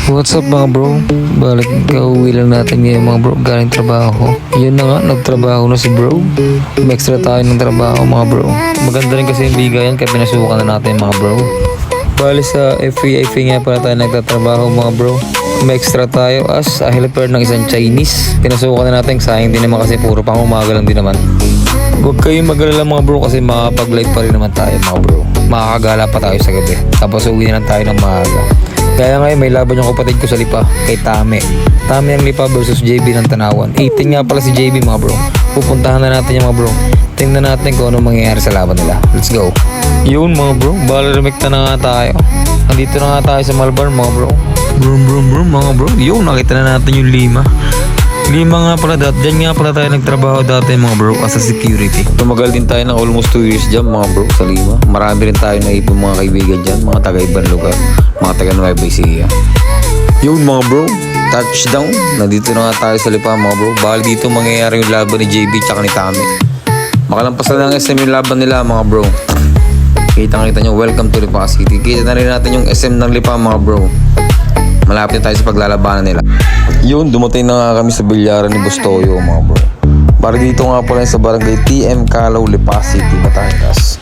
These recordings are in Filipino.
What's up mga bro? Balik kauwi lang natin ngayon mga bro, galing trabaho. Yun na nga, nagtrabaho na si bro. May extra tayo ng trabaho mga bro. Maganda rin kasi yung bigayan kaya pinasukan na natin mga bro. Bali sa FVIP nga pala tayo nagtatrabaho mga bro. May extra tayo as a helper ng isang Chinese. Pinasukan na natin, sayang din naman kasi puro pang umaga lang din naman. Huwag kayong mag-alala mga bro kasi makapag-live pa rin naman tayo mga bro. Makakagala pa tayo sa gabi. Tapos uwi na lang tayo ng maaga. Kaya ngayon may laban yung kapatid ko sa Lipa kay Tame. Tame ang Lipa versus JB ng Tanawan. 18 nga pala si JB mga bro. Pupuntahan na natin yung mga bro. Tingnan natin kung ano mangyayari sa laban nila. Let's go. Yun mga bro, balarumikta na nga tayo. Andito na nga tayo sa Malbar mga bro. Bro mga bro. Yun, nakita na natin yung Lima nga pala dati. Diyan nga pala tayo nagtrabaho dati mga bro as a security. Tumagal din tayo ng almost 2 years dyan mga bro sa Lima. Marami rin tayo naipon mga kaibigan dyan. Mga taga-ibang lugar. Mga taga-Nueva Ecija. Yun mga bro, touchdown. Nandito na nga tayo sa Lipa mga bro. Bali dito mangyayari yung laban ni JB tsaka ni Tami. Makalampas na ng SM yung laban nila mga bro. Kita nyo, welcome to Lipa City. Kita na rin natin yung SM ng Lipa mga bro. Malapit tayo sa paglalabanan nila. Yun, dumating na nga kami sa bilyaran ni Bustoyo mga bro. Para dito nga pala sa barangay TM Calaw, Lipa City, Batangas.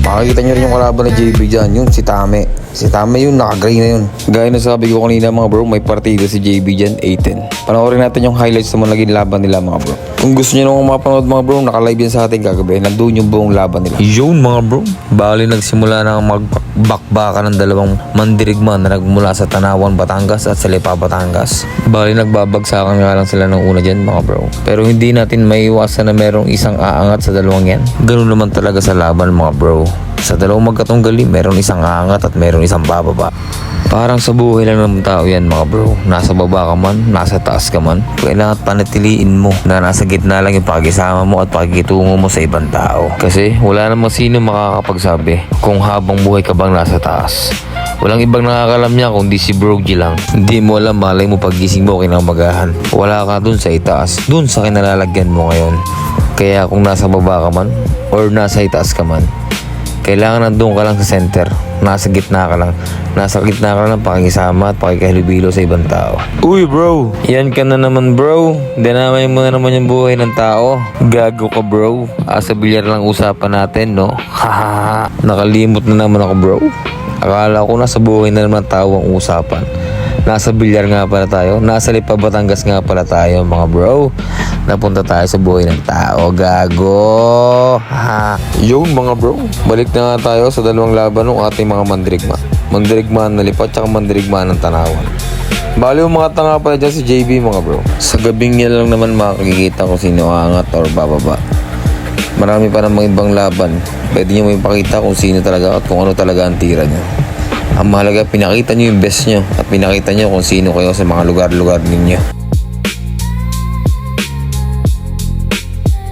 Makikita nyo rin yung kalaban ni JB dyan, yun si Tame. Si Tame yun, naka-gray na yun. Gaya na sabi ko kanina mga bro, may partida si JB dyan, 18. Panoorin natin yung highlights na naging laban nila mga bro. Kung gusto nyo nung mapanood mga bro, naka-live yan sa ating kagabi. Nandun yung buong laban nila. Yun mga bro, bali nagsimula na magbakbakan ng dalawang mandirigma na nagmula sa Tanawan, Batangas at sa Lipa, Batangas. Bali nagbabagsakan nga lang sila ng una dyan mga bro. Pero hindi natin maiwasan na merong isang aangat sa dalawang yan. Ganun naman talaga sa laban mga bro. Sa dalawang magkatunggali, meron isang aangat at meron isang bababa. Parang sa buhay lang ng tao yan mga bro. Nasa baba ka man, nasa taas ka man, kailangan panatiliin mo na nasa gitna lang yung pakisama mo at pakikitungo mo sa ibang tao. Kasi wala namang sino makakapagsabi kung habang buhay ka bang nasa taas. Walang ibang nakakalam niya kundi si Bro G lang. Hindi mo alam, malay mo pagising mo kinamagahan. Wala ka dun sa itaas, dun sa kinalalagyan mo ngayon. Kaya kung nasa baba ka man or nasa itaas ka man, kailangan nandun ka lang sa center. Nasa gitna ka lang. Nasa gitna ka lang pakikisama at pakikihalubilo sa ibang tao. Uy bro, yan ka na naman bro. Dinamay mo na naman yung buhay ng tao. Gago ka bro. Sa bilyar lang usapan natin no. Hahaha. Nakalimot na naman ako bro. Akala ko nasa buhay na naman tao ang usapan. Nasa bilyar nga pala tayo. Nasa Lipa, Batangas nga pala tayo mga bro. Napunta tayo sa buhay ng tao. Gago. Ha. Yun mga bro, balik na nga tayo sa dalawang laban ng ating mga mandirigma. Mandirigma ng Lipa at mandirigma ng Tanawan. Bali yung mga tanga pala dyan si JB mga bro. Sa gabing yan lang naman makikita kung sino aangat or bababa. Marami pa namang ibang laban. Pwede nyo may pakita kung sino talaga at kung ano talaga ang tira nyo. Ang mahalaga, pinakita nyo yung best nyo at pinakita nyo kung sino kayo sa mga lugar-lugar ninyo.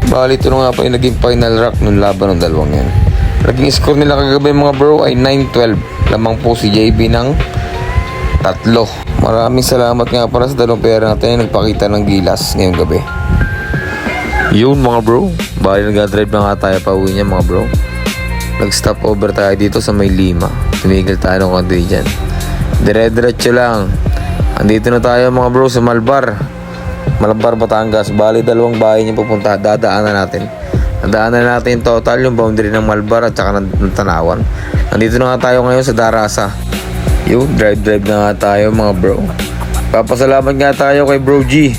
Bali, ito na nga pa yung naging final rack ng laban ng dalawang yan. Naging score nila kagabi mga bro ay 9-12. Lamang po si JB ng 3. Maraming salamat nga para sa dalawang pera natin yung nagpakita ng gilas ngayong gabi. Yun mga bro, bali nag-drive na nga tayo pa uwi niya mga bro. Nag-stop over tayo dito sa may Lima. Tumigil tayo ng konti dyan. Dire-diretso lang. Andito na tayo mga bro sa Malbar, Batangas. Bali dalawang bahay niya pupunta. Dadaanan natin. Dadaanan natin total yung boundary ng Malbar at saka ng Tanawan. Andito na nga tayo ngayon sa Darasa. Yun, drive na nga tayo mga bro. Papasalamat nga tayo kay Bro G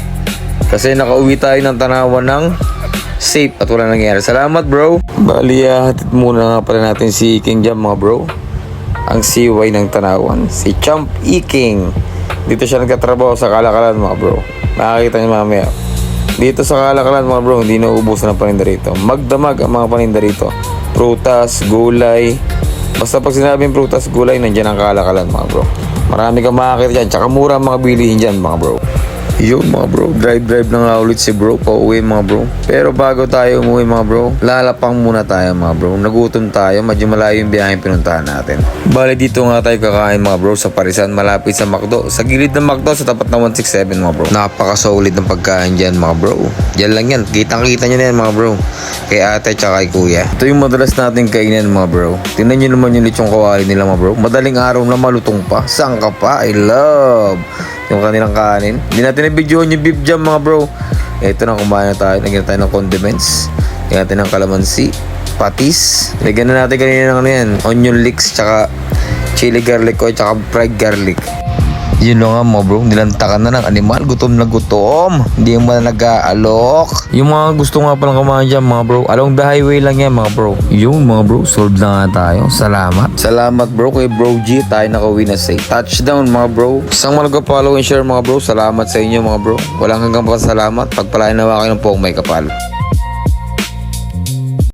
kasi nakauwi tayo ng Tanawan ng safe at wala nangyari. Salamat bro. Bali hatid muna nga pala natin si King Jam mga bro. Ang CY ng Tanawan, si Champ King. Dito siya nagtatrabaho sa Kalakalan mga bro. Nakakita niyo mamaya. Dito sa Kalakalan mga bro, hindi nauubusan ng paninda rito. Magdamag ang mga paninda rito. Prutas, gulay. Basta pag sinabing prutas, gulay, nandiyan ang Kalakalan mga bro. Marami kang makakita dyan. Tsaka mura ang mga bilihin dyan mga bro. Yun mga bro, drive na nga ulit si bro, pauwi mga bro. Pero bago tayo umuwi mga bro, lalapang muna tayo mga bro. Nagutom tayo, medyo malayo yung biyahe pinuntahan natin. Bale dito nga tayo kakain mga bro sa Parisan, malapit sa McDo. Sa gilid ng McDo, sa tapat ng 167 mga bro. Napaka-solid ng pagkain dyan mga bro. Diyan lang yan, kitang-kita nyo na yan mga bro. Kay ate tsaka kay kuya. Ito yung madalas natin kainin mga bro. Tingnan nyo naman yung lechong kawali nila mga bro. Madaling araw na malutong pa. Saan ka pa? I love yung kanilang kanin. Hindi natin na-videoan yung beef jam mga bro. Ito na, kumain na tayo. Lagyan na tayo ng condiments. Lagyan natin ng kalamansi, patis. Lagyan na natin kanina ng ano yan, onion leeks, tsaka chili garlic oil, tsaka fried garlic. Yun lang nga mga bro, nilantakan na ng animal, gutom na gutom. Hindi mo na nag-aalok. Yung mga gusto nga palang kumain dyan mga bro, along the highway lang yan mga bro. Yung mga bro, solved na nga tayo. Salamat bro kay Bro G, tayo nakauwi na safe. Touchdown mga bro. Isang mga nag-follow and share mga bro, salamat sa inyo mga bro. Walang hanggang pasalamat, pagpalain nawa kayo ng pong may kapal.